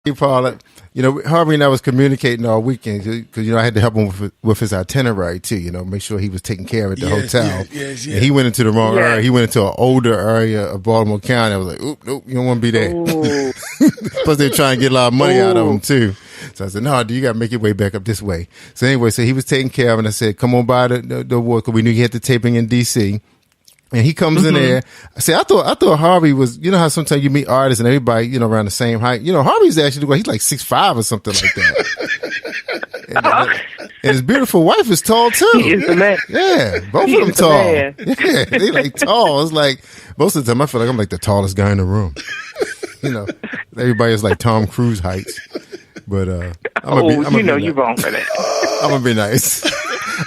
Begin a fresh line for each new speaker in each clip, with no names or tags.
Hey, Paula, Harvey and I was communicating all weekend because, I had to help him with his itinerary too, make sure he was taken care of at the hotel.
Yes.
And he went into the wrong area. He went into an older area of Baltimore County. I was like, oop, nope, you don't want to be there. Plus, they're trying to get a lot of money out of him too. So I said, no, you got to make your way back up this way. So anyway, he was taken care of, and I said, come on by the award because we knew he had the taping in D.C., and he comes in there. I said, I thought Harvey was, how sometimes you meet artists and everybody, around the same height. Harvey's actually, he's like 6'5" or something like that. and his beautiful wife is tall too.
He is the man.
Yeah, both of them tall. Yeah, they like tall. It's like most of the time I feel like I'm like the tallest guy in the room. Everybody is like Tom Cruise heights. But I'm gonna
you're wrong for that.
I'm gonna be nice.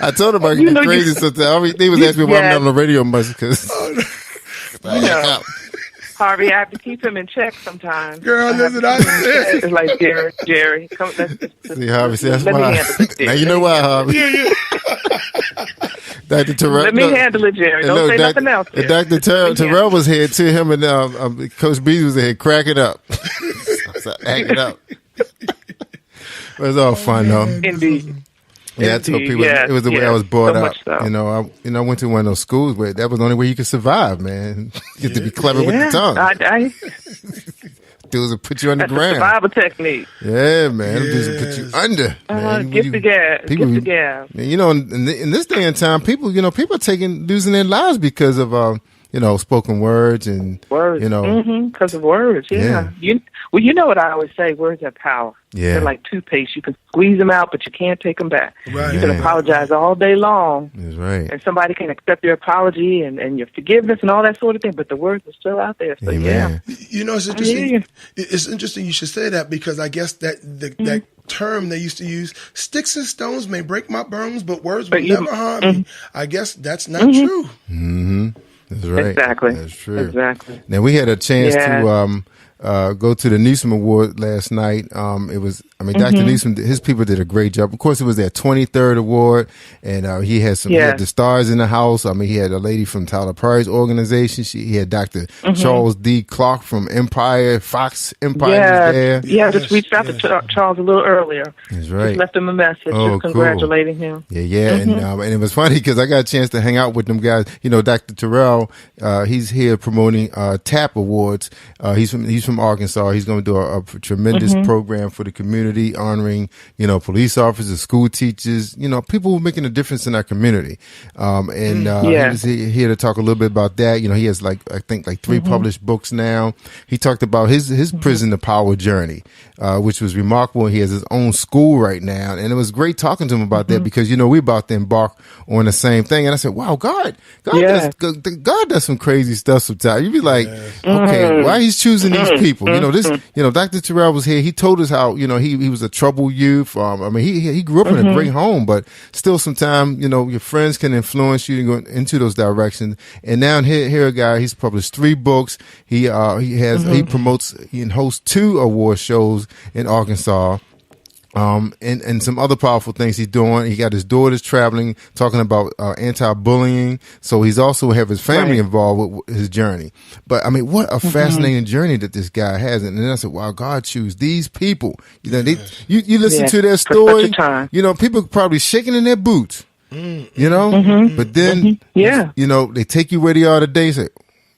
I told him I could be crazy sometimes. They was asking me why I'm not on the radio much because
Harvey, I have to keep him in check sometimes.
Girl, listen, I said.
It's like Jerry, come.
See, Harvey, that's
let
why.
Me handle it,
now you know why, Harvey. Dr. Terrell.
Let me handle it, Jerry. Don't say nothing else.
Dr. Terrell was here too. Him and Coach B was here cracking up, acting up. It was all fun though.
Indeed.
Yeah, I told people it was the way I was brought up. So. I went to one of those schools where that was the only way you could survive, man. You have to be clever with the tongue. Dudes will put you on the ground.
Survival technique.
Yeah, man. Dudes will put you under.
Get the gas. Get the gas.
In this day and time, people are losing their lives because of spoken words and
words. Because of words. Yeah. You know what I always say? Words have power.
Yeah.
They're like toothpaste. You can squeeze them out, but you can't take them back.
Right.
You can apologize all day long.
That's right.
And somebody can accept your apology and your forgiveness and all that sort of thing, but the words are still out there. So,
Amen.
It's interesting. It's interesting you should say that because I guess that that term they used to use, sticks and stones may break my bones, but words will never harm me. I guess that's not true.
Mm-hmm. That's right.
Exactly.
That's true.
Exactly.
Now, we had a chance to go to the Newsom Award last night. Dr. Newsom, his people did a great job. Of course, it was their 23rd award, and he had he had the stars in the house. He had a lady from Tyler Perry's organization. He had Dr. Charles D. Clark from Fox Empire was there.
Yeah, I just reached out to Charles a little earlier.
That's right.
Just left him a message, just congratulating him.
Yeah, and it was funny because I got a chance to hang out with them guys. Dr. Terrell, he's here promoting TAP Awards. He's from Arkansas. He's going to do a tremendous program for the community, honoring police officers, school teachers, people who are making a difference in our community. He was here to talk a little bit about that. He has I think 3 published books now. He talked about his prison to power journey, which was remarkable. He has his own school right now, and it was great talking to him about that because we're about to embark on the same thing. And I said, wow, God does some crazy stuff sometimes. You'd be like, okay, why he's choosing these people? Dr. Terrell was here. He told us how he was a troubled youth. He grew up in a great home, but still sometimes your friends can influence you to go into those directions. And now here a guy, he's published 3 books. He promotes and hosts 2 award shows in Arkansas. And some other powerful things he's doing. He got his daughters traveling, talking about anti-bullying. So he's also have his family involved with his journey. But what a fascinating journey that this guy has. And then I said, wow, God choose these people. You listen to their story. People probably shaking in their boots. But then they take you where they are today. Say,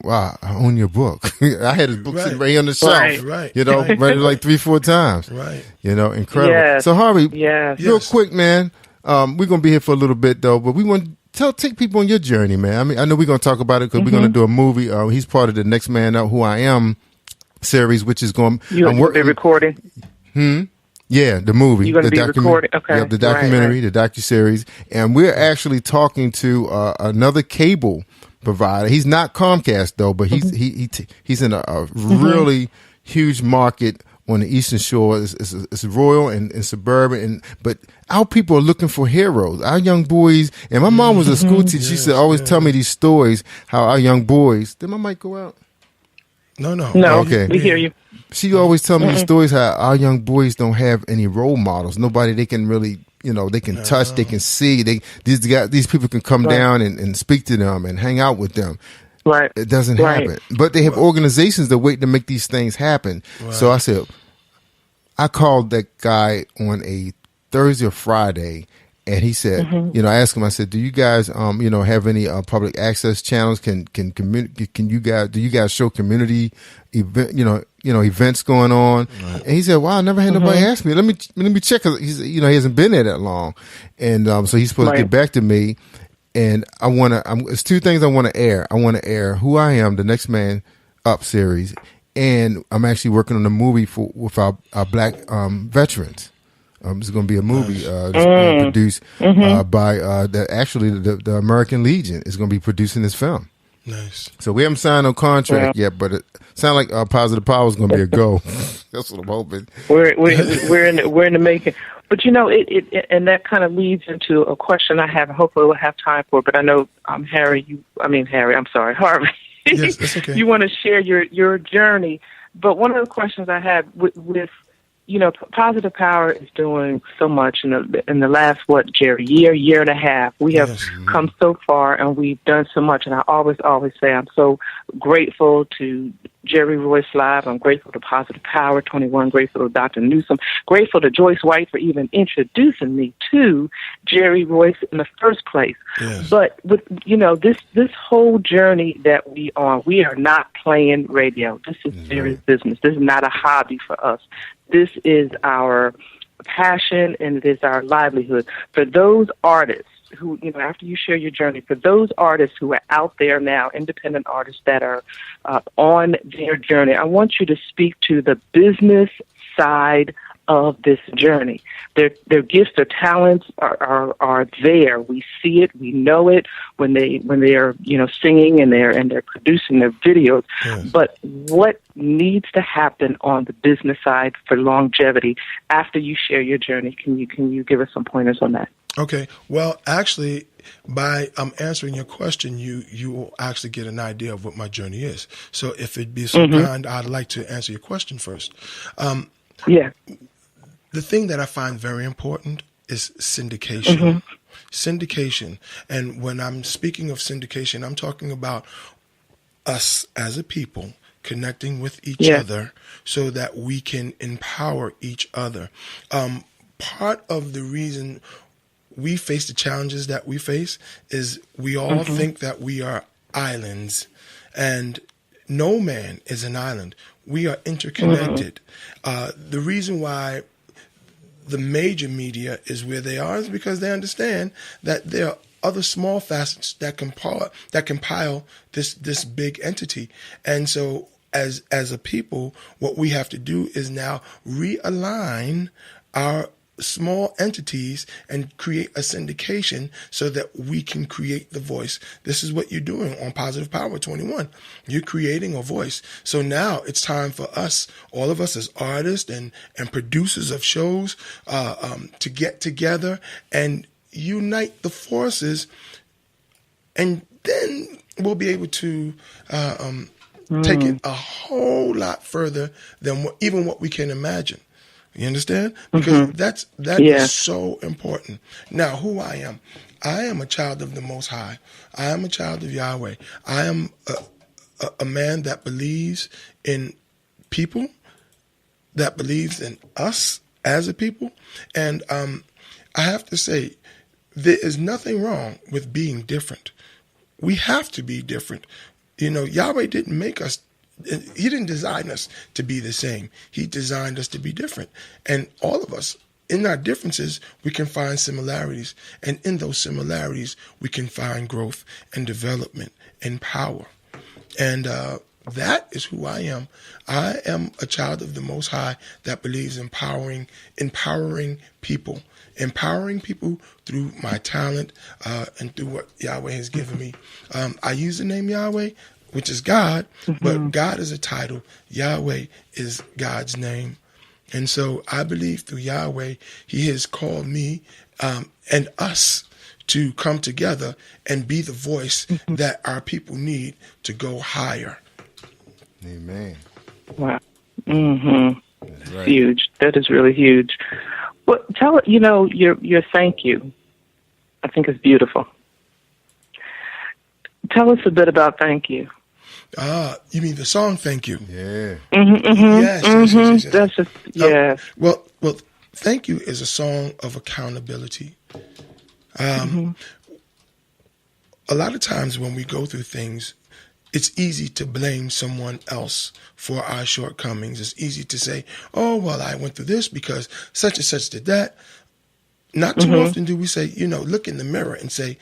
wow, I own your book. I had his book sitting right here on the shelf. Read it like 3-4 times. Right. Incredible. Yes. So Harvey, real quick, man. We're gonna be here for a little bit though, but we want to take people on your journey, man. I know we're gonna talk about it because we're gonna do a movie. He's part of the Next Man Up, Who I Am series, which is going.
I'm working recording.
Yeah, the movie.
You're going to be recording? Okay.
Yep, the documentary, the docuseries. And we're actually talking to another cable provider. He's not Comcast though, but he's in a really huge market on the Eastern Shore. It's rural and suburban, but our people are looking for heroes. Our young boys, and my mom was a school teacher. She said, always tell me these stories, how our young boys, did my mic go out?
No.
Okay.
We hear you.
She always tell me these stories how our young boys don't have any role models. Nobody they can really, they can touch, they can see. These people can come down and speak to them and hang out with them.
Right.
It doesn't happen. But they have organizations that wait to make these things happen. Right. So I said, I called that guy on a Thursday or Friday, and he said, I asked him, I said, do you guys, have any public access channels? Do you guys show community events going on? Right. And he said, wow, I never had nobody ask me. Let me check. 'Cause he hasn't been there that long. And, so he's supposed to get back to me. And it's two things I want to air. I want to air Who I Am, the Next Man Up series. And I'm actually working on a movie with our black veterans. It's going to be a movie produced by the American Legion is going to be producing this film. Nice. So we haven't signed no contract yet, but it sounds like Positive Power is going to be a go. That's what I'm hoping.
We're in the making. But it and that kind of leads into a question I have. Hopefully, we'll have time for. But I know Harvey.
Yes, that's okay.
You want to share your journey. But one of the questions I had with Positive Power is doing so much in the last, Jerry, year and a half. We have come so far, and we've done so much. And I always say I'm so grateful to Jerry Royce Live. I'm grateful to Positive Power 21, grateful to Dr. Newsom, grateful to Joyce White for even introducing me to Jerry Royce in the first place. Yes. But with this whole journey that we are not playing radio. This is serious business. This is not a hobby for us. This is our passion and it is our livelihood. For those artists who, after you share your journey, for those artists who are out there now, independent artists that are on their journey, I want you to speak to the business side of this journey. Their gifts, their talents are there. We see it, we know it when they are singing and they're producing their videos. Yes. But what needs to happen on the business side for longevity after you share your journey? Can you give us some pointers on that?
Okay. Well, actually, by answering your question, you will actually get an idea of what my journey is. So if it'd be so kind, I'd like to answer your question first. The thing that I find very important is syndication. Syndication. And when I'm speaking of syndication, I'm talking about us as a people connecting with each other so that we can empower each other. Part of the reason we face the challenges that we face is we all think that we are islands, and no man is an island. We are interconnected. The reason why the major media is where they are is because they understand that there are other small facets that compile this big entity. And so as a people, what we have to do is now realign our small entities and create a syndication so that we can create the voice. This is what you're doing on Positive Power 21. You're creating a voice. So now it's time for us, all of us as artists and producers of shows, to get together and unite the forces, and then we'll be able to take it a whole lot further than what we can imagine. You understand? Because that is so important. Now, who I am a child of the Most High. I am a child of Yahweh. I am a man that believes in people, that believes in us as a people. And I have to say, there is nothing wrong with being different. We have to be different. Yahweh didn't make us. He didn't design us to be the same. He designed us to be different. And all of us, in our differences, we can find similarities. And in those similarities, we can find growth and development and power. And that is who I am. I am a child of the Most High that believes empowering people. Empowering people through my talent and through what Yahweh has given me. I use the name Yahweh, which is God, but God is a title. Yahweh is God's name. And so I believe through Yahweh, he has called me and us to come together and be the voice that our people need to go higher.
Amen.
Wow. That's right. Huge. That is really huge. Well, tell it, your thank you, I think is beautiful. Tell us a bit about thank you.
You mean the song "Thank You"?
Yeah.
Yes.
That's just
Well, "Thank You" is a song of accountability. A lot of times when we go through things, it's easy to blame someone else for our shortcomings. It's easy to say, "Oh, well, I went through this because such and such did that." Not too often do we say, look in the mirror and say,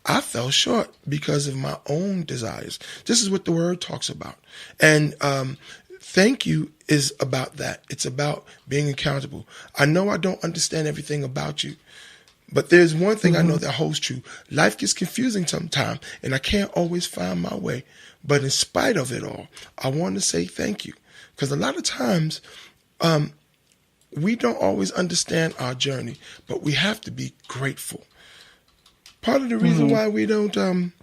I fell short because of my own desires. This is what the word talks about. And thank you is about that. It's about being accountable. I know I don't understand everything about you, but there's one thing I know that holds true. Life gets confusing sometimes, and I can't always find my way. But in spite of it all, I want to say thank you. Because a lot of times, we don't always understand our journey, but we have to be grateful. Part of the reason why we don't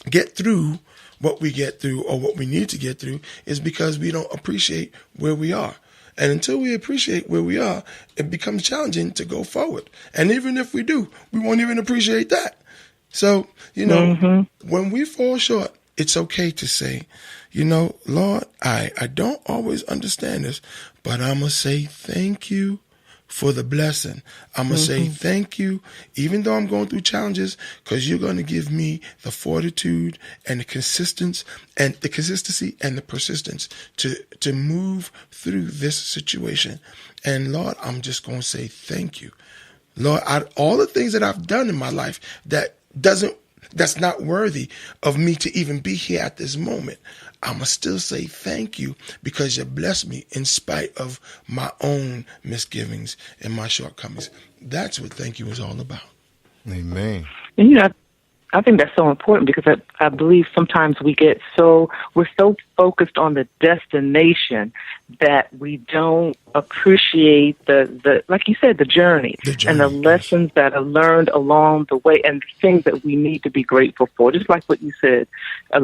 get through what we get through or what we need to get through is because we don't appreciate where we are. And until we appreciate where we are, it becomes challenging to go forward. And even if we do, we won't even appreciate that. So, when we fall short, it's okay to say, Lord, I don't always understand this, but I'm going to say thank you for the blessing. I'm going to say thank you, even though I'm going through challenges, because you're going to give me the fortitude and the consistency and the persistence to move through this situation. And Lord, I'm just going to say thank you. Lord, all the things that I've done in my life that's not worthy of me to even be here at this moment, I'm going to still say thank you because you blessed me in spite of my own misgivings and my shortcomings. That's what thank you is all about.
Amen.
And I think that's so important because I believe sometimes we're so focused on the destination that we don't appreciate the like you said, the journey and the lessons that are learned along the way and things that we need to be grateful for. Just like what you said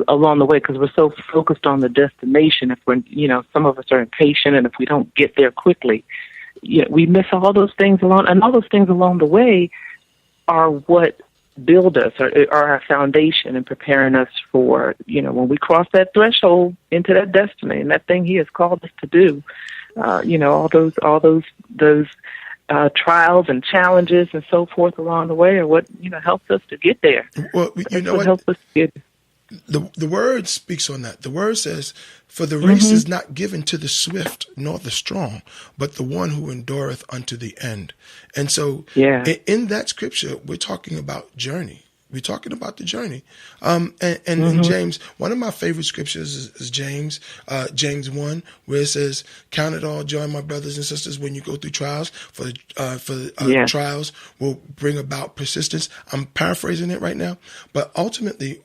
along the way, because we're so focused on the destination. If we're, some of us are impatient, and if we don't get there quickly, we miss all those things along, and all those things along the way are what build us or are our foundation in preparing us for, when we cross that threshold into that destiny and that thing he has called us to do, all those trials and challenges and so forth along the way are what, helps us to get there.
Well, what
helps us to get
the word speaks on that. The word says, for the race is not given to the swift nor the strong, but the one who endureth unto the end. And so in that scripture, we're talking about journey. We're talking about the journey. In James, one of my favorite scriptures is James 1, where it says, "Count it all joy, my brothers and sisters, when you go through trials, for trials will bring about persistence." I'm paraphrasing it right now, but ultimately,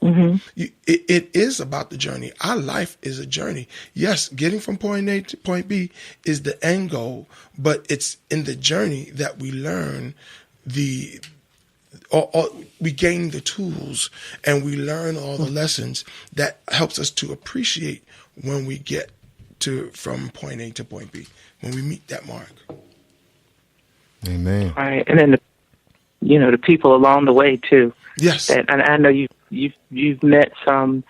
it is about the journey. Our life is a journey. Yes, getting from point A to point B is the end goal, but it's in the journey that we learn we gain the tools and we learn all the lessons that helps us to appreciate when we get from point A to point B, when we meet that mark.
Amen.
Right, and then the people along the way too.
Yes,
and I know you've met some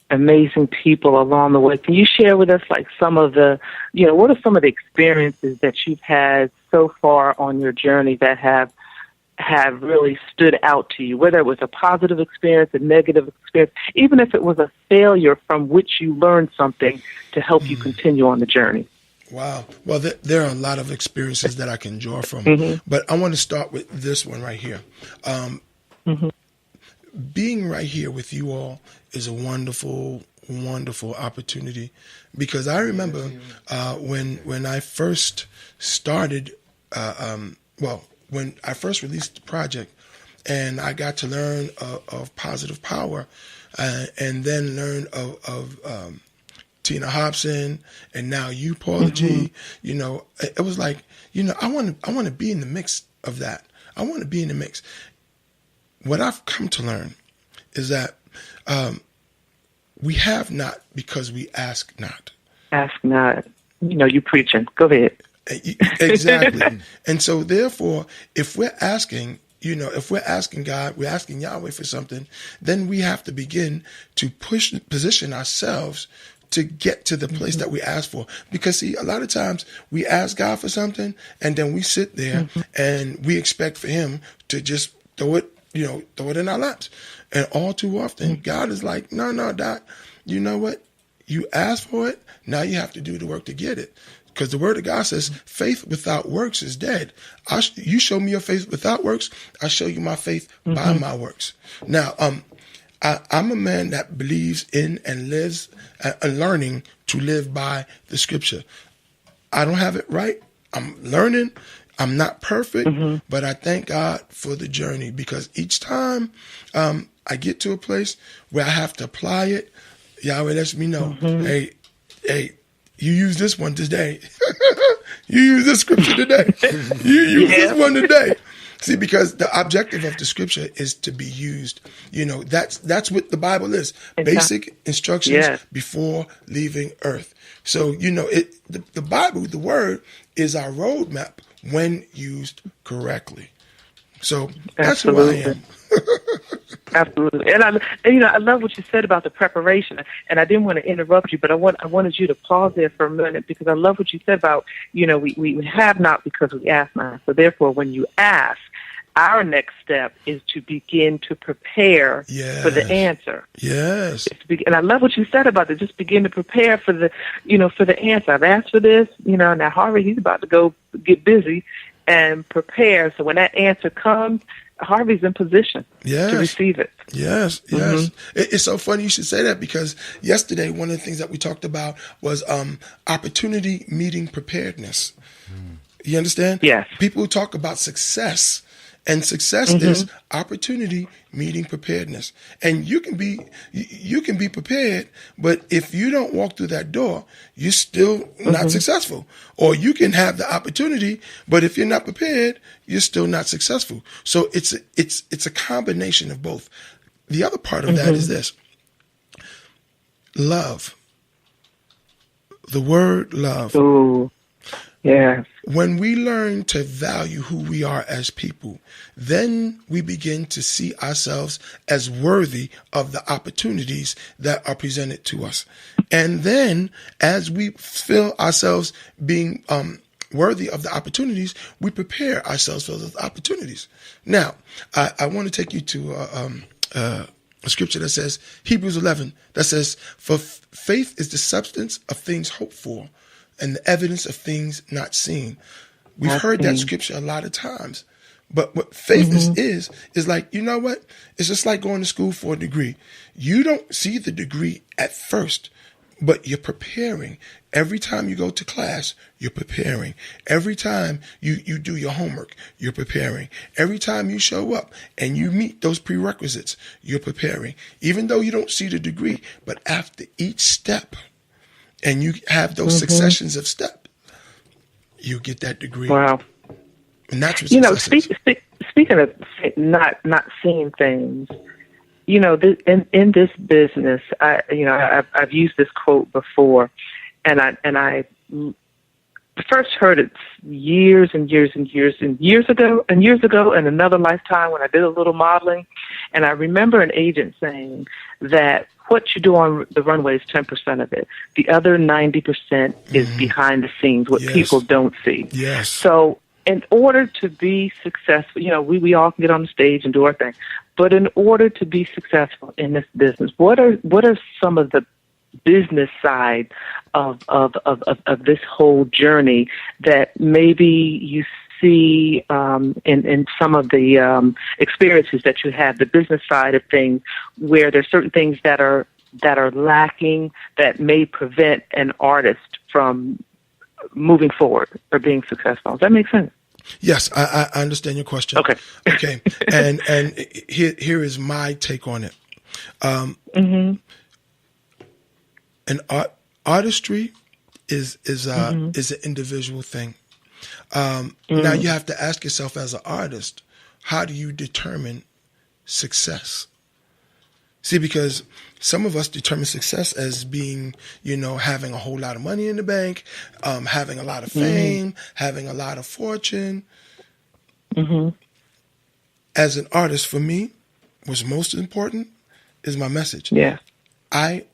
amazing people along the way. Can you share with us like some of the, what are some of the experiences that you've had so far on your journey that have really stood out to you, whether it was a positive experience, a negative experience, even if it was a failure from which you learned something to help you continue on the journey?
Wow. Well, there are a lot of experiences that I can draw from, but I want to start with this one right here. Being right here with you all is a wonderful, wonderful opportunity, because I remember when I first started, when I first released the project, and I got to learn of positive power, and then learn of Tina Hobson, and now you, Paula G. It was like, I want to be in the mix of that. I want to be in the mix. What I've come to learn is that we have not because we ask not.
Ask not. You preaching. Go ahead.
Exactly. And so therefore, if we're asking, if we're asking God, we're asking Yahweh for something, then we have to begin to position ourselves to get to the place that we ask for. Because see, a lot of times we ask God for something and then we sit there and we expect for him to just throw it in our laps. And all too often, God is like, no, Doc, you know what? You asked for it. Now you have to do the work to get it. Because the word of God says, faith without works is dead. You show me your faith without works, I show you my faith by my works. Now, I'm a man that believes in and lives learning to live by the scripture. I don't have it right. I'm learning. I'm not perfect, but I thank God for the journey, because each time I get to a place where I have to apply it, Yahweh lets me know, hey, you use this one today. You use this scripture today. You use this one today. See, because the objective of the scripture is to be used. That's what the Bible is. Basic instructions before leaving earth. So, the Bible, the word, is our roadmap when used correctly. So that's who I am.
Absolutely. And I love what you said about the preparation. And I didn't want to interrupt you, but I wanted you to pause there for a minute, because I love what you said about, we have not because we ask not. So therefore, when you ask, our next step is to begin to prepare for the answer.
Yes.
And I love what you said about it. Just begin to prepare for the answer. I've asked for this, now Harvey, he's about to go get busy and prepare. So when that answer comes, Harvey's in position to receive it.
Yes. It's so funny you should say that, because yesterday, one of the things that we talked about was opportunity meeting preparedness. You understand?
Yes.
People talk about success, and success is opportunity meeting preparedness. And you can be prepared, but if you don't walk through that door, you're still not successful. Or you can have the opportunity, but if you're not prepared, you're still not successful. So it's a combination of both. The other part of that is this: love. The word love.
Ooh. Yeah.
When we learn to value who we are as people, then we begin to see ourselves as worthy of the opportunities that are presented to us. And then as we feel ourselves being worthy of the opportunities, we prepare ourselves for those opportunities. Now, I want to take you to a scripture that says, Hebrews 11, that says, for faith is the substance of things hoped for, and the evidence of things not seen. We've heard that scripture a lot of times. But what faith is like, you know what? It's just like going to school for a degree. You don't see the degree at first, but you're preparing. Every time you go to class, you're preparing. Every time you do your homework, you're preparing. Every time you show up and you meet those prerequisites, you're preparing. Even though you don't see the degree, but after each step, and you have those successions of steps, you get that degree.
Wow.
And that's what success is.
Speaking of not seeing things, in this business, I've used this quote before, and I first heard it years ago in another lifetime when I did a little modeling, and I remember an agent saying that what you do on the runway is 10% of it. The other 90% is behind the scenes, what people don't see.
Yes.
So in order to be successful, we all can get on the stage and do our thing, but in order to be successful in this business, what are some of the business side of this whole journey that maybe you see in some of the experiences that you have, the business side of things, where there's certain things that are lacking that may prevent an artist from moving forward or being successful? Does that make sense?
Yes, I understand your question. Okay. And here is my take on it. Artistry is an individual thing. Now you have to ask yourself, as an artist, how do you determine success? See, because some of us determine success as being, having a whole lot of money in the bank, having a lot of fame, having a lot of fortune. as an artist, for me, what's most important is my message.
Yeah.
I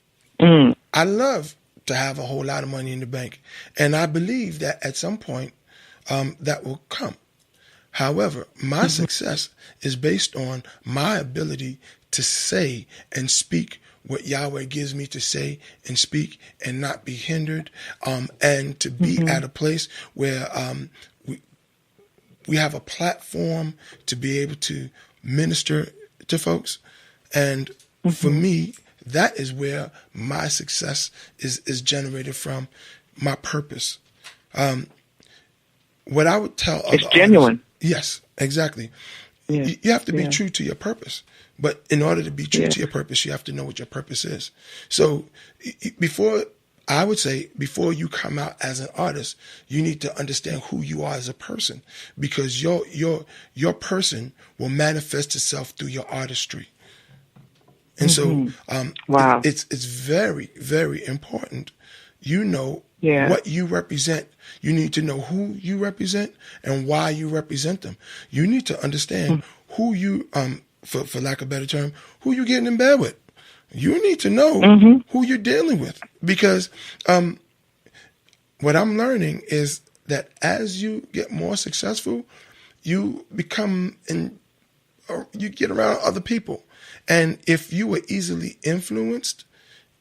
love to have a whole lot of money in the bank, and I believe that at some point that will come. However, my success is based on my ability to say and speak what Yahweh gives me to say and speak and not be hindered, and to be at a place where we have a platform to be able to minister to folks. And for me, that is where my success is generated from, my purpose. What I would tell other
it's genuine.
artists, yes, exactly.
Yeah.
You have to be true to your purpose. But in order to be true to your purpose, you have to know what your purpose is. So before you come out as an artist, you need to understand who you are as a person, because your person will manifest itself through your artistry. And so
wow.
it's very, very important. You know what you represent. You need to know who you represent and why you represent them. You need to understand who you, for lack of a better term, who you're getting in bed with. You need to know who you're dealing with, because what I'm learning is that as you get more successful, you become you get around other people. And if you are easily influenced,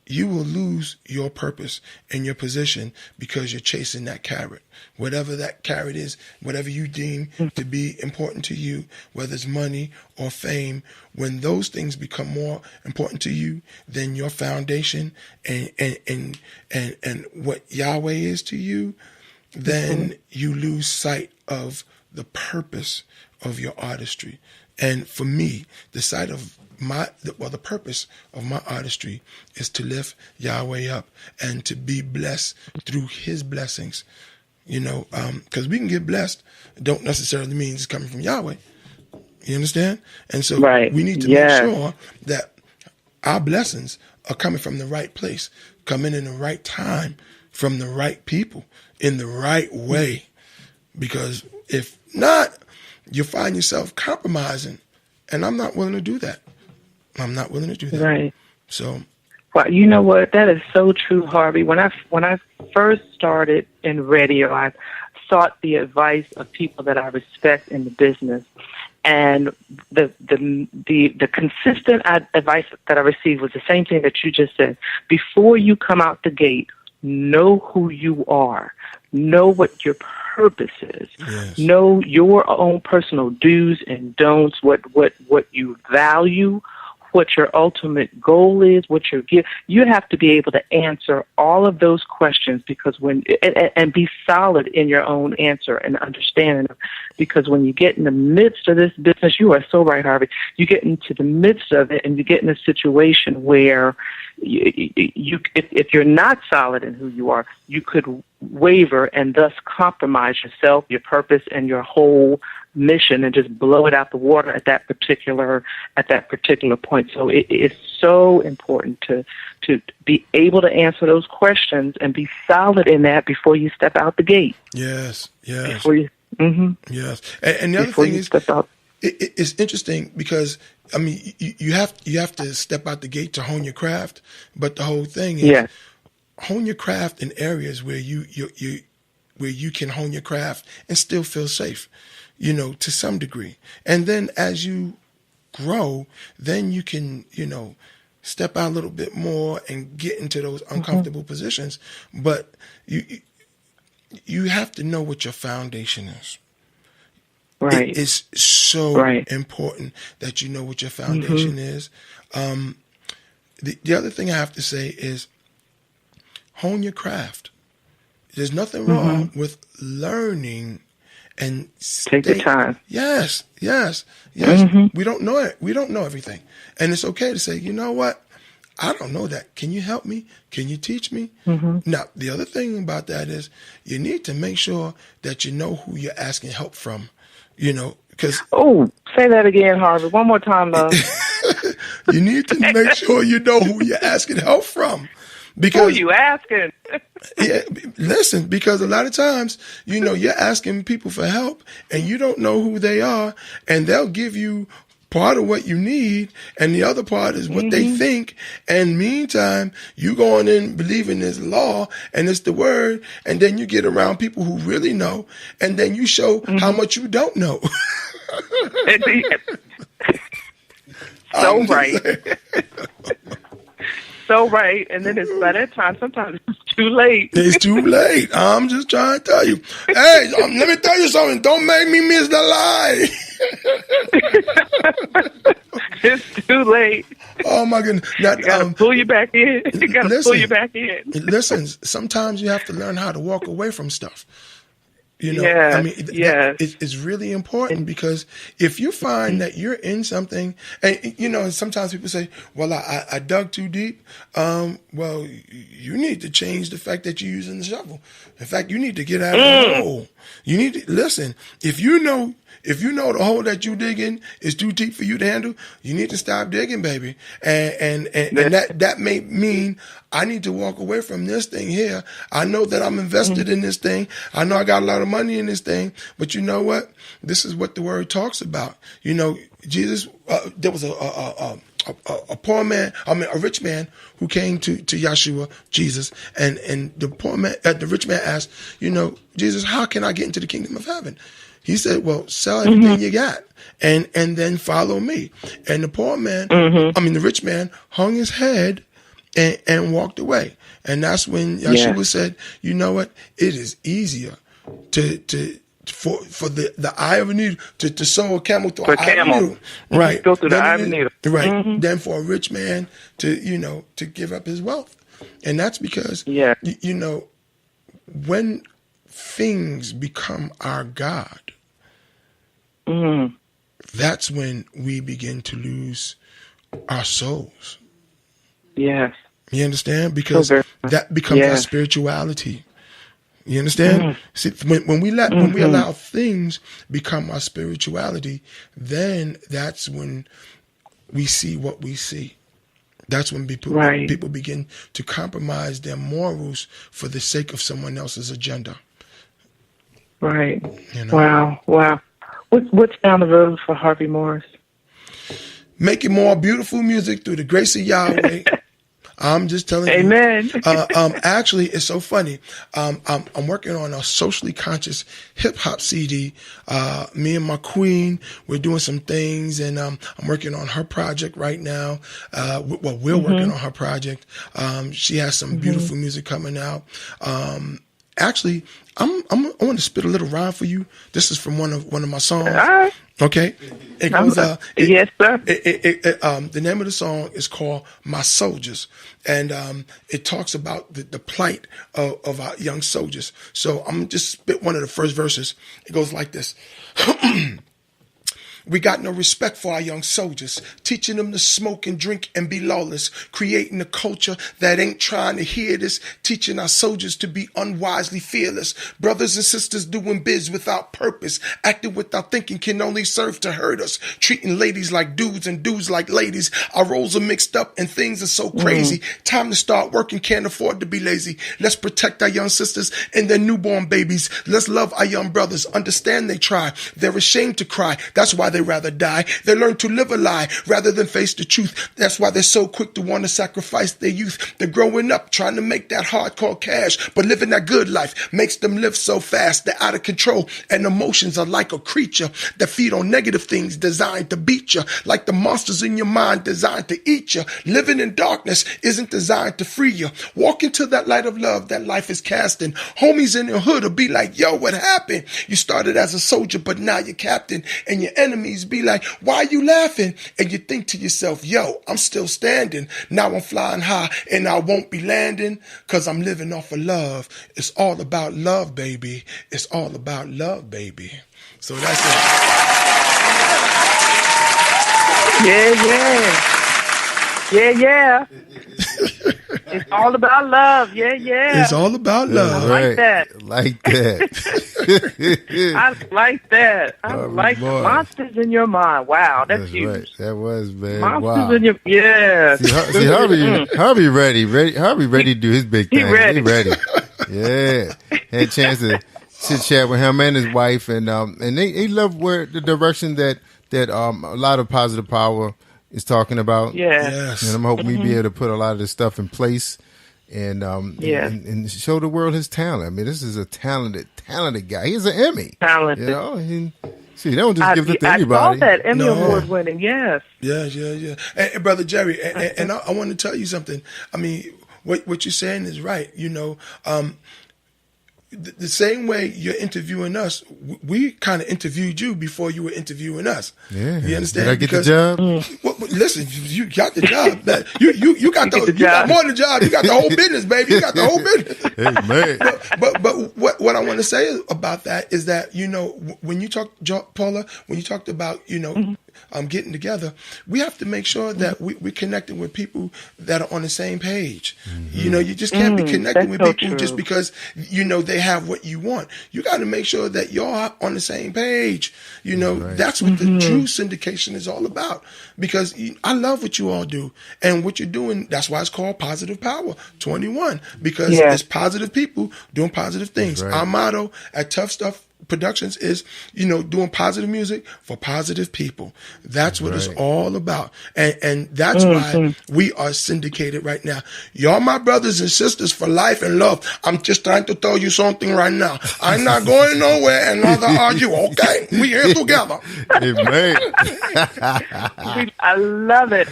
you will lose your purpose and your position because you're chasing that carrot. Whatever that carrot is, whatever you deem to be important to you, whether it's money or fame, when those things become more important to you than your foundation and what Yahweh is to you, then you lose sight of the purpose of your artistry. And for me, the purpose of my artistry is to lift Yahweh up and to be blessed through his blessings. You know, because we can get blessed, don't necessarily mean it's coming from Yahweh. You understand? And so we need to make sure that our blessings are coming from the right place, coming in the right time, from the right people, in the right way. Because if not, you find yourself compromising, and I'm not willing to do that. I'm not willing to do that.
Right.
So,
well, you know what? That is so true, Harvey. When I first started in radio, I sought the advice of people that I respect in the business, and the consistent advice that I received was the same thing that you just said. Before you come out the gate, know who you are. Know what your purpose is. Yes. Know your own personal do's and don'ts, what you value, what your ultimate goal is, what your gift. You have to be able to answer all of those questions, because and be solid in your own answer and understanding them. Because when you get in the midst of this business, you are so right, Harvey. You get into the midst of it, and you get in a situation where if you're not solid in who you are, you could waver and thus compromise yourself, your purpose, and your whole mission, and just blow it out the water at that particular point. So it is so important to be able to answer those questions and be solid in that before you step out the gate.
Yes.
Before you,
yes. And the other thing is, it's interesting because I mean you have to step out the gate to hone your craft, but the whole thing is hone your craft in areas where you can hone your craft and still feel safe, you know, to some degree. And then as you grow, then you can, you know, step out a little bit more and get into those uncomfortable positions. But you have to know what your foundation is.
Right.
It is so important that you know what your foundation is. The other thing I have to say is hone your craft. There's nothing wrong with learning and
take your time.
Yes. We don't know it. We don't know everything. And it's okay to say, you know what? I don't know that. Can you help me? Can you teach me? Now, the other thing about that is you need to make sure that you know who you're asking help from, you know, because...
Oh, say that again, Harvey. One more time, love.
You need to make sure you know who you're asking help from. Because,
who you asking?
Yeah, listen, because a lot of times, you're asking people for help and you don't know who they are, and they'll give you part of what you need, and the other part is what they think. And meantime, you going in believing this law and it's the word, and then you get around people who really know, and then you show how much you don't know.
So right. So right. And then it's by that time, sometimes it's too late.
It's too late. I'm just trying to tell you. Hey, let me tell you something. Don't make me miss the lie.
It's too late.
Oh my goodness. Now,
you gotta pull you back in. You gotta pull you back in.
Listen, sometimes you have to learn how to walk away from stuff.
Yeah,
I mean, it's really important, because if you find that you're in something, and sometimes people say, "Well, I dug too deep." Well, you need to change the fact that you're using the shovel. In fact, you need to get out of the hole. You need to listen. If you know the hole that you dig in is too deep for you to handle, you need to stop digging, baby. And that may mean I need to walk away from this thing here. I know that I'm invested in this thing. I know I got a lot of money in this thing, but you know what? This is what the word talks about. Jesus, there was a poor man, a rich man who came to Yeshua, Jesus, and the rich man asked, Jesus, how can I get into the kingdom of heaven? He said, well, sell everything you got and then follow me. And the poor man, the rich man hung his head and walked away. And that's when Yeshua said, you know what? It is easier for the eye of a needle to sew a camel through an eye of a needle. Right.
Go through the eye of a needle.
Right. Than for a rich man to give up his wealth. And that's because, when things become our God, that's when we begin to lose our souls.
Yes.
You understand? Because that becomes our spirituality. You understand? See, when we allow things become our spirituality, then that's when we see what we see. That's when people begin to compromise their morals for the sake of someone else's agenda.
Right. Wow. What's down the road for Harvey Morris?
Making more beautiful music through the grace of Yahweh. I'm just telling you.
Amen.
Actually, it's so funny. I'm working on a socially conscious hip hop CD. Me and my queen, we're doing some things, and I'm working on her project right now. We're working on her project. She has some beautiful music coming out. Actually, I want to spit a little rhyme for you. This is from one of my songs. Okay, it goes.
Yes, sir.
The name of the song is called "My Soldiers," and it talks about the plight of our young soldiers. So I'm gonna just spit one of the first verses. It goes like this. We got no respect for our young soldiers, teaching them to smoke and drink and be lawless, creating a culture that ain't trying to hear this, teaching our soldiers to be unwisely fearless. Brothers and sisters doing biz without purpose, acting without thinking can only serve to hurt us, treating ladies like dudes and dudes like ladies. Our roles are mixed up and things are so crazy. Time to start working, can't afford to be lazy. Let's protect our young sisters and their newborn babies. Let's love our young brothers, understand they try. They're ashamed to cry, that's why they rather die. They learn to live a lie rather than face the truth. That's why they're so quick to want to sacrifice their youth. They're growing up trying to make that hardcore cash, but living that good life makes them live so fast. They're out of control, and emotions are like a creature that feed on negative things designed to beat you, like the monsters in your mind designed to eat you. Living in darkness isn't designed to free you. Walk into that light of love that life is casting. Homies in your hood will be like, yo, what happened? You started as a soldier, but now you're captain, and your enemies be like, why are you laughing? And you think to yourself, yo, I'm still standing. Now I'm flying high and I won't be landing because I'm living off of love. It's all about love, baby. It's all about love, baby. So that's it.
Yeah. Yeah. It's all about love. Yeah.
It's all about love.
I like that.
Like that.
I like that. I
Harvey
like
boy.
monsters in your mind. Wow, that's huge.
Right. That was, man.
Monsters in your
See, Harvey ready. Harvey ready to do his big thing.
He ready.
Yeah. Had a chance to chit chat with him and his wife, and they love where the direction that a lot of Positive Power is talking about.
Yes.
And I'm hoping we be able to put a lot of this stuff in place and show the world his talent. I mean, this is a talented guy. He's an Emmy.
Talented.
You know, they don't just give it to anybody.
I saw that Emmy Award winning. Yes.
Yeah. And Brother Jerry, and I want to tell you something. I mean, what you're saying is right. You know, the same way you're interviewing us, we kind of interviewed you before you were interviewing us.
Yeah,
you understand?
Did I get the job?
Well, listen, you got the job. You got more than the job. You got the whole business, baby. You got the whole business.
Hey, man.
But what I want to say about that is that, you know, when you talk, Paula, when you talked about, you know, getting together, we have to make sure that we're connecting with people that are on the same page. You know, you just can't be connecting with people just because, you know, they have what you want. You got to make sure that y'all are on the same page. You know, that's what the true syndication is all about. Because I love what you all do. And what you're doing, that's why it's called Positive Power 21. Because it's positive people doing positive things.
Right.
Our motto at Tough Stuff Productions is, you know, doing positive music for positive people. That's what it's all about. And that's why we are syndicated right now. Y'all my brothers and sisters for life and love. I'm just trying to tell you something right now. I'm not going nowhere, and neither are you, okay? We here together.
Amen.
I love it.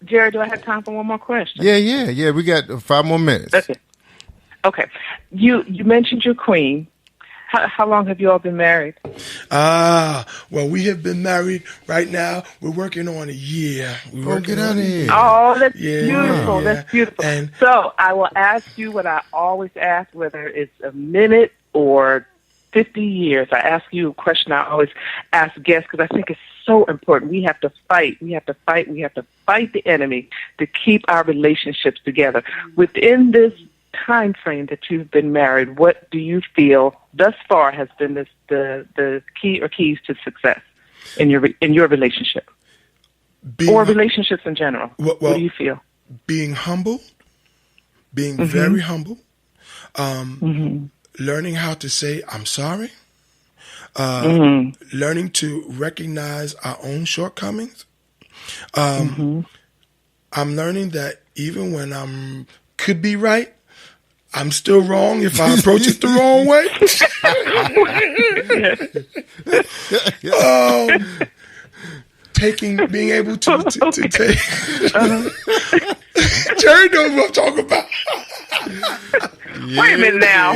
Jerry, do I have time for one more question?
Yeah. We got 5 more minutes.
Okay. You mentioned your queen. How long have you all been married?
Well, we have been married right now. We're working on a year.
Get out of here.
Oh, that's beautiful.
Yeah.
That's beautiful.
And
so I will ask you what I always ask, whether it's a minute or 50 years. I ask you a question I always ask guests because I think it's so important. We have to fight. We have to fight the enemy to keep our relationships together. Within this time frame that you've been married, what do you feel thus far has been the key or keys to success in your relationship or relationships in general? What do you feel?
Being humble, being very humble, learning how to say I'm sorry, learning to recognize our own shortcomings. I'm learning that even when I could be right, I'm still wrong if I approach it the wrong way. Being able to take. Jerry knows what I'm talking about.
Wait a minute now.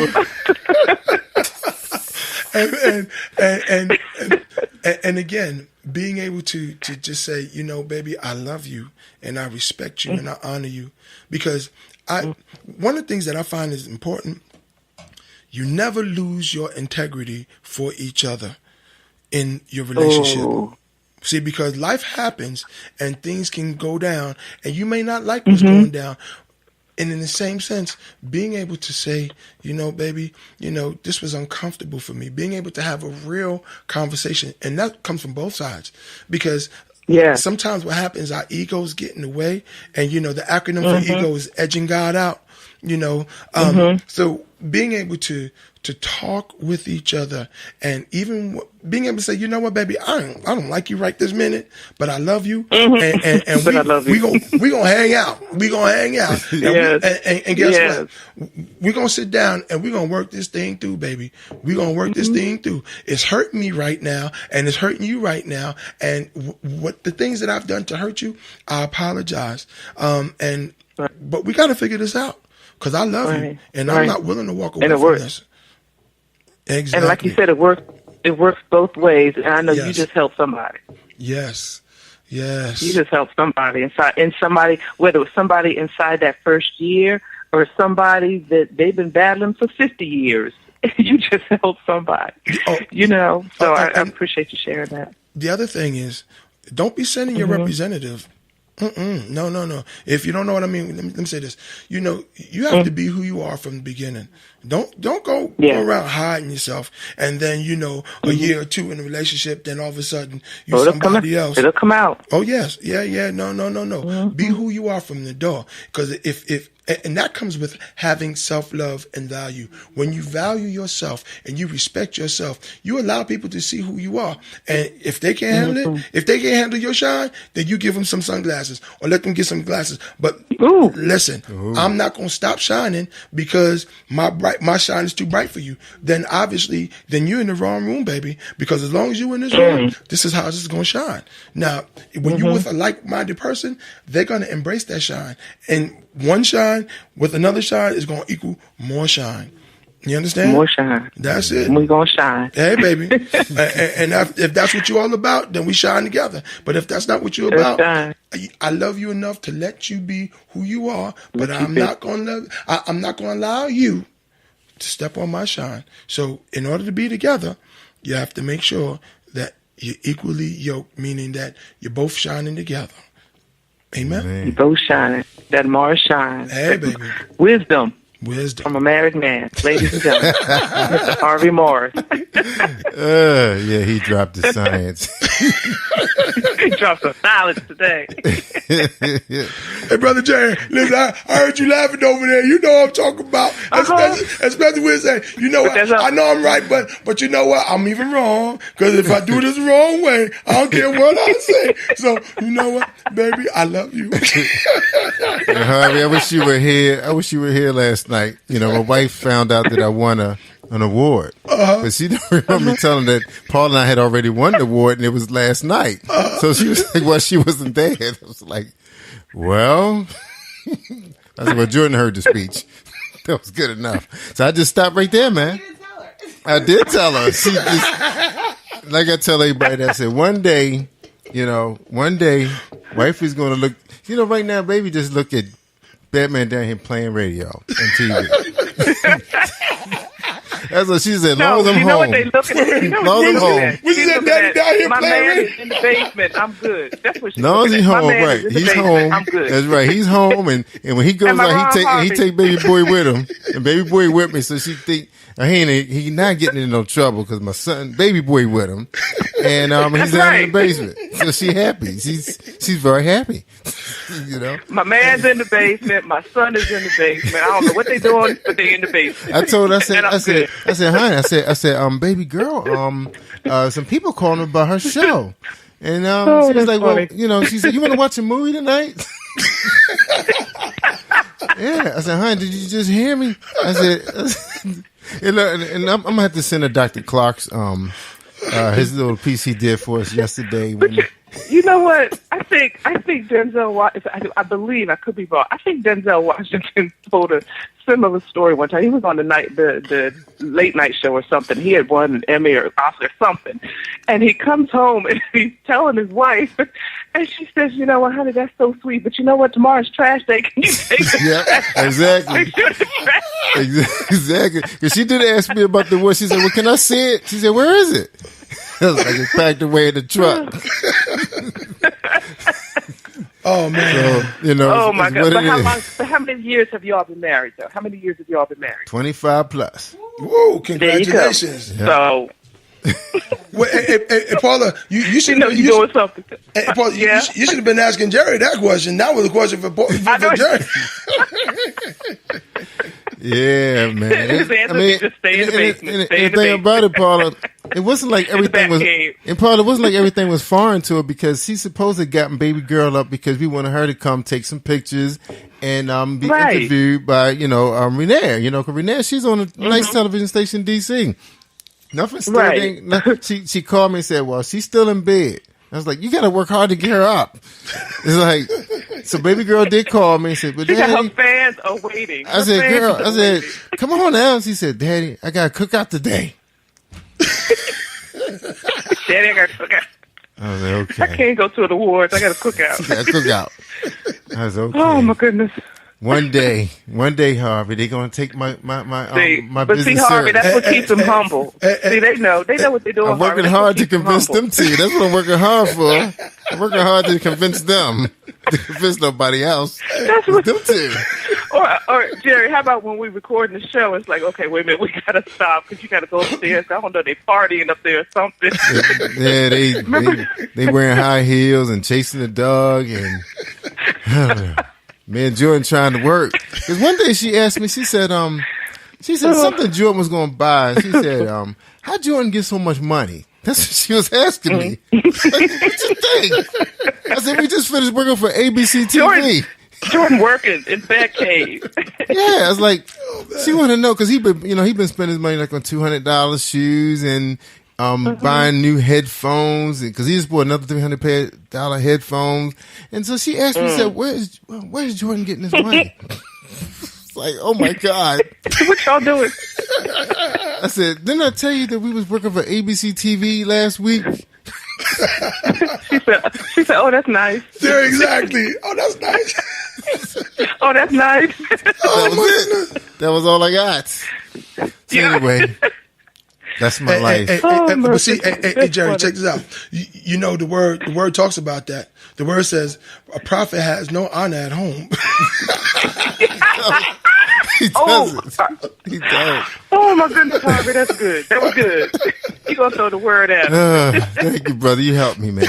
and again, being able to just say, you know, baby, I love you and I respect you and I honor you, because one of the things that I find is important, you never lose your integrity for each other in your relationship. Oh. See, because life happens and things can go down and you may not like what's going down. And in the same sense, being able to say, you know, baby, you know, this was uncomfortable for me. Being able to have a real conversation. And that comes from both sides. Because sometimes what happens, our egos get in the way. And, you know, the acronym for ego is edging God out. You know, so being able to talk with each other and even being able to say, you know what, baby, I don't like you right this minute, but I love you, and we gonna hang out. We gonna hang out, and guess what? We gonna sit down and we gonna work this thing through, baby. We gonna work this thing through. It's hurting me right now, and it's hurting you right now. And what the things that I've done to hurt you, I apologize. But we got to figure this out. Because I love you, and I'm not willing to walk away from this. Exactly.
And like you said, it works both ways. And I know you just helped somebody.
Yes. You
just helped somebody whether it was somebody inside that first year or somebody that they've been battling for 50 years. You just helped somebody. You know, so I appreciate you sharing that.
The other thing is, Don't be sending your representative. No. If you don't know what I mean, let me say this. You know, you have to be who you are from the beginning. Don't go around hiding yourself, and then a year or two in a relationship, then all of a sudden you're somebody else.
It'll come out.
Oh yes, yeah. No. Be who you are from the door, because if and that comes with having self-love and value. When you value yourself and you respect yourself, you allow people to see who you are. And if they can't handle it, if they can't handle your shine, then you give them some sunglasses or let them get some glasses. But listen, I'm not going to stop shining because my shine is too bright for you. Then obviously, you're in the wrong room, baby. Because as long as you're in this room, this is how this is going to shine. Now, when you're with a like-minded person, they're going to embrace that shine. And one shine with another shine is going to equal more shine. You understand?
More shine.
That's it.
We're going to shine.
Hey, baby. and if that's what you're all about, then we shine together. But if that's not what you're about, I love you enough to let you be who you are, but I'm not going to allow you to step on my shine. So in order to be together, you have to make sure that you're equally yoked, meaning that you're both shining together. Amen.
You both shining. That Mars shine.
Hey, baby.
Wisdom
From
a married man, ladies and gentlemen. Mr. Harvey Morris.
Yeah, he dropped the science.
He dropped some knowledge today.
Hey, Brother Jerry, listen, I heard you laughing over there. You know what I'm talking about. Especially when saying, I know I'm right, but you know what? I'm even wrong. Because if I do this the wrong way, I don't care what I say. So, you know what, baby? I love you.
Harvey, I wish you were here. I wish you were here last night. My wife found out that I won an award. But she don't remember me telling that Paul and I had already won the award, and it was last night. So she was like, well, she wasn't there. I was like, well, I said, well, Jordan heard the speech. That was good enough. So I just stopped right there, man. I did tell her. She just, like I tell everybody, I said, one day, wife is going to look, right now, baby, just look at Batman down here playing radio and TV. That's what she said. Long as I'm home.
What they looking at?
Long as I'm home.
What you said, Daddy down here
my
playing
man
radio?
is in the basement. I'm good. That's what she's
Long as he's home, right? He's home.
I'm good.
That's right. He's home, and when he goes out, he take baby boy with him, and baby boy with me. So she think he not getting in no trouble because my son, baby boy, with him, and he's down in the basement. So she happy. She's very happy.
My man's in the basement. My son is in the basement. I don't know what they doing, but they in the basement.
I told her, I said, honey, I said, baby girl, some people calling about her show. And she was like, funny. Well, she said, you want to watch a movie tonight? Yeah. I said, honey, did you just hear me? I said, and I'm going to have to send her Dr. Clark's, his little piece he did for us yesterday.
You know what? I think Denzel. I believe, I could be wrong. I think Denzel Washington told a similar story one time. He was on the late night show or something. He had won an Emmy or Oscar or something, and he comes home and he's telling his wife, and she says, "You know what, honey? That's so sweet. But you know what? Tomorrow's trash day. Can you take the trash?
Exactly. Exactly. Because she did ask me about the award. She said, "Well, can I see it?" She said, "Where is it?" I was like, it's packed away in the truck.
Oh, man.
So,
oh, my God. But how many years have y'all been married, though? How many years have y'all been married?
25 plus.
Whoa, congratulations.
There you go.
Yeah.
So.
Well, hey, Paula, you should
know you're doing something.
Hey, Paula, you should have been asking Jerry that question. That was a question for Jerry.
Yeah, man.
His answer is just stay in the basement.
And the thing about it, Paula, it wasn't like everything was. And Paula, it wasn't like everything was foreign to her because she supposedly gotten baby girl up because we wanted her to come take some pictures and be interviewed by Renee. Because Renee, she's on a nice television station in DC. Nothing still she called me and said, well, she's still in bed. I was like, you got to work hard to get her up. It's like, so baby girl did call me and said, but Daddy,
her fans are waiting.
I said, come on now. She said, Daddy, I got to cook out today.
Daddy, I got to cook out.
I was like, okay.
I can't go to the awards. I got to cook out.
I got to cook out. I was okay.
Oh, my goodness.
One day, Harvey, they're gonna take my
but
business.
see, Harvey, that's what keeps them humble. See, they know what they're doing.
I'm working hard to convince them to. That's what I'm working hard for. I'm working hard to convince them, to convince nobody else.
That's what
them to.
Or Jerry, how about when we recording the show? It's like, okay, wait a minute, we gotta stop because you gotta go upstairs. I don't know, they partying up there or something.
Yeah, they wearing high heels and chasing the dog and. Me and Jordan trying to work. Because one day she asked me, she said something Jordan was going to buy. She said, how Jordan get so much money? That's what she was asking me. What you think? I said, we just finished working for ABC TV.
Jordan working in Batcave.
Yeah, I was like, she want to know because he been spending his money like on $200 shoes and buying new headphones because he just bought another $300 headphones. And so she asked me, said, where's Jordan getting his money? It's like, oh my God.
What y'all doing?
I said, didn't I tell you that we was working for ABC TV last week?
She said, oh, that's nice.
Yeah, exactly. Oh, that's nice.
Oh, that's nice.
That was all I got. So anyway. That's my life.
But see, Jerry, check this out. You know the word talks about that. The word says a prophet has no honor at home.
He doesn't. He does.
Oh my goodness, Harvey, that's good. That was good. You gonna throw the word at him.
Thank you, brother. You helped me, man.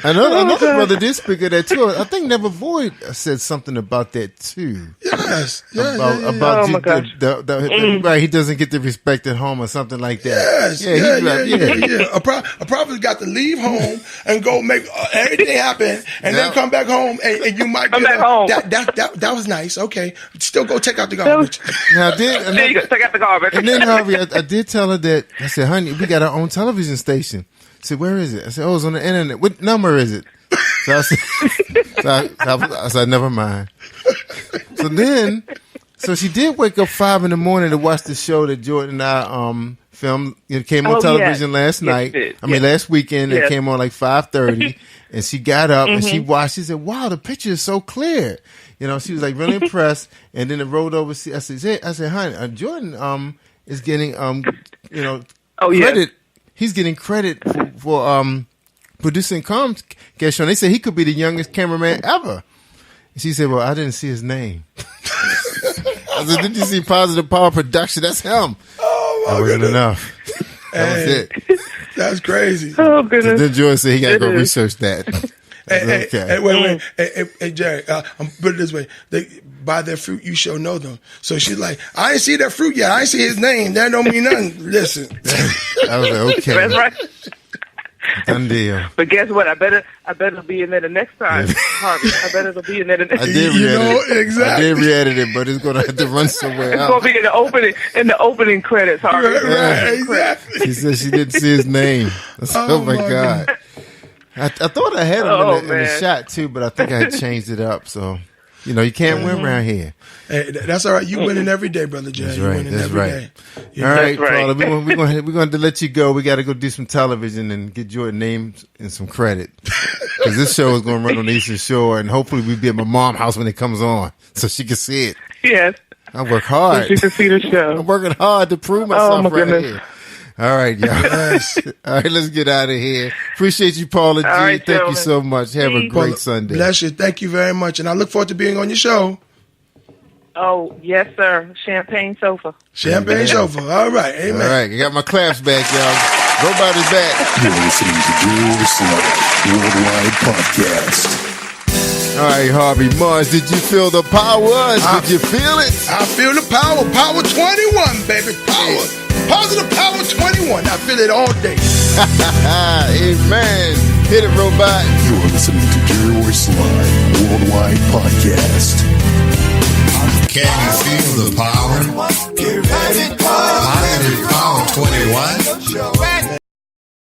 Another brother did speak of that too. I think Never Void said something about that too.
Yes.
About
oh my gosh.
Right, he doesn't get the respect at home or something like that.
Yes. Yeah. A prophet got to leave home and go make everything happen, and then come back home, and you might
come back home.
That was nice. Okay, still go take out the garbage.
Now,
there you go, take out the garbage.
And then Harvey, I did tell her that. I said, honey, we got our own television station. I said, where is it? I said, oh, it's on the internet. What number is it? So I said, never mind. So she did wake up 5 a.m. to watch the show that Jordan and I filmed. It came on television last night. Last weekend. It came on like 5:30. And she got up and she watched. She said, wow, the picture is so clear. You know, she was like really impressed. And then it rolled over. I said, honey, Jordan is getting credit. He's getting credit for producing Comcast show. They said he could be the youngest cameraman ever. And she said, well, I didn't see his name. I said, did you see Positive Power Production? That's him.
Oh, my
That wasn't
goodness.
enough. That was it.
That's crazy.
Oh, goodness.
So then Joy said he got to go research that.
Wait. Hey, Jerry, put it this way. By their fruit you shall know them. So she's like, I ain't see that fruit yet. I ain't see his name. That don't mean nothing. Listen.
I was like, okay.
That's right.
Done deal.
But guess what? I better be in there the next time, Harvey. I better be in there the next time.
I did re-edit it.
Exactly.
I did re-edit it, but it's going to have to run somewhere
It's
else.
going to be in the opening credits, Harvey.
Right, exactly.
She said she didn't see his name. Oh my God. I thought I had him in the shot too, but I think I had changed it up. So, you can't win around here.
Hey, that's all right. You winning every day, brother Jay.
That's
You
right.
winning
That's
every
right.
day.
All right,
right.
Paula, we're going to let you go. We got to go do some television and get your name and some credit because this show is going to run on the Eastern Shore, and hopefully we'll be at my mom's house when it comes on so she can see it.
Yes.
I work hard.
You can see the show.
I'm working hard to prove myself
my
right
goodness.
here. All right, y'all. All right, let's get out of here. Appreciate you, Paula G.
right,
Thank you
gentlemen.
so much. Have a great
Paula,
Sunday.
Bless you. Thank you very much. And I look forward to being on your show.
Oh, yes, sir. Champagne sofa.
Champagne sofa. All right. Amen.
All right, I got my claps back, y'all. Nobody's back.
You're listening to Drew Slaughter Worldwide Podcast.
All right, Harvey Mars, did you feel the powers? Did you feel it?
I feel the power. Power 21, baby. Power. Positive power 21. I feel it all day.
Amen. Hit it, robot.
You're listening to Drew Slaughter Worldwide Podcast.
Can you feel the power? Positive Power 21.